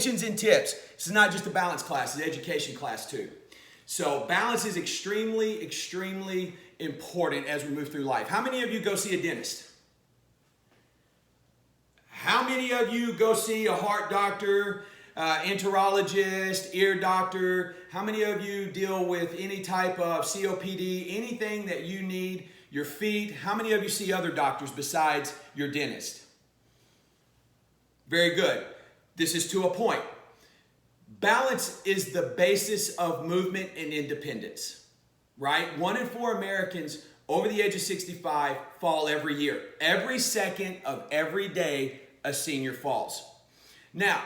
Intentions and tips. This is not just a balance class, it's an education class too. So balance is extremely, extremely important as we move through life. How many of you go see a dentist? How many of you go see a heart doctor, enterologist, ear doctor? How many of you deal with any type of COPD, anything that you need, your feet? How many of you see other doctors besides your dentist? Very good. This is to a point. Balance is the basis of movement and independence, right? 1 in 4 Americans over the age of 65 fall every year. Every second of every day, a senior falls. Now,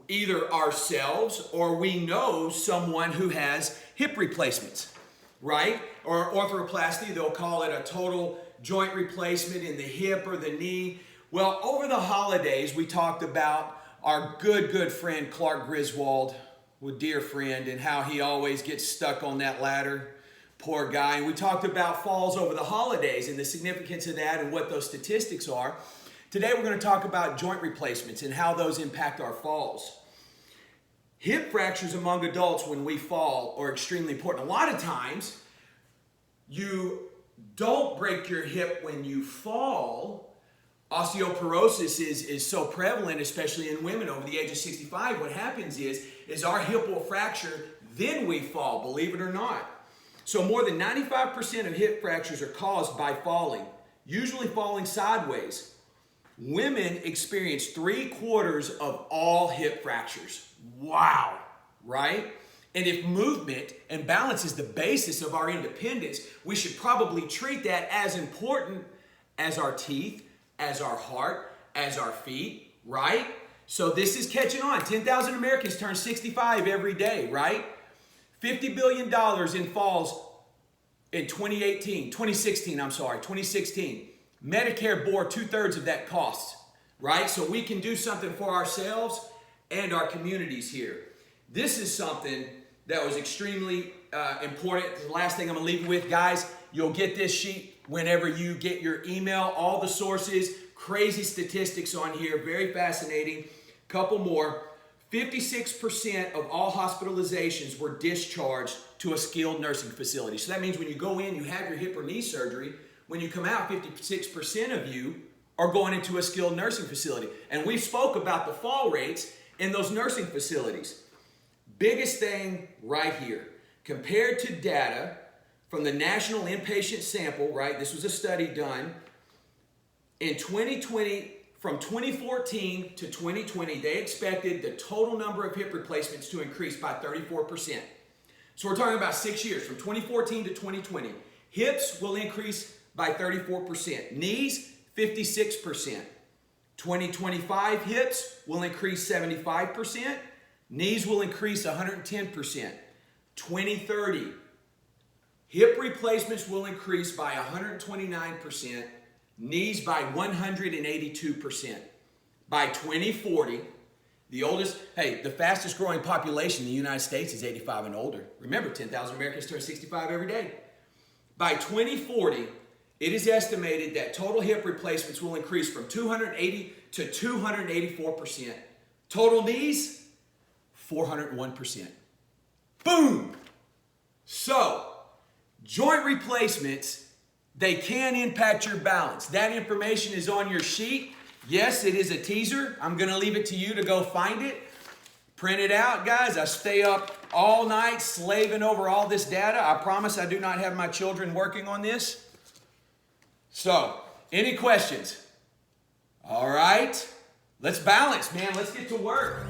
either ourselves or we know someone who has hip replacements, right? Or arthroplasty, they'll call it a total joint replacement in the hip or the knee. Well, over the holidays, we talked about our good friend Clark Griswold, a dear friend, and how he always gets stuck on that ladder. Poor guy. And we talked about falls over the holidays and the significance of that and what those statistics are. Today we're going to talk about joint replacements and how those impact our falls. Hip fractures among adults when we fall are extremely important. A lot of times you don't break your hip when you fall. Osteoporosis is so prevalent, especially in women over the age of 65. What happens is our hip will fracture, then we fall, believe it or not. So more than 95% of hip fractures are caused by falling, usually falling sideways. Women experience 3/4 of all hip fractures. Wow, right? And if movement and balance is the basis of our independence, we should probably treat that as important as our teeth, as our heart, as our feet, right? So this is catching on. 10,000 Americans turn 65 every day, right? $50 billion in falls in 2016. Medicare bore 2/3 of that cost, right? So we can do something for ourselves and our communities here. This is something that was extremely important. The last thing I'm gonna leave you with, guys, you'll get this sheet whenever you get your email, all the sources, crazy statistics on here, very fascinating. Couple more. 56% of all hospitalizations were discharged to a skilled nursing facility. So that means when you go in, you have your hip or knee surgery, when you come out, 56% of you are going into a skilled nursing facility. And we spoke about the fall rates in those nursing facilities. Biggest thing right here, compared to data from the National Inpatient Sample, right? This was a study done in 2020, from 2014 to 2020, they expected the total number of hip replacements to increase by 34%. So we're talking about 6 years, from 2014 to 2020. Hips will increase by 34%. Knees, 56%. 2025 hips will increase 75%. Knees will increase 110%. 2030, hip replacements will increase by 129%. Knees by 182%. By 2040, the fastest growing population in the United States is 85 and older. Remember, 10,000 Americans turn 65 every day. By 2040, it is estimated that total hip replacements will increase from 280 to 284%. Total knees, 401%. Boom! So, joint replacements, they can impact your balance. That information is on your sheet. Yes, it is a teaser. I'm going to leave it to you to go find it. Print it out, guys. I stay up all night slaving over all this data. I promise I do not have my children working on this. So, any questions? All right. Let's balance, man. Let's get to work.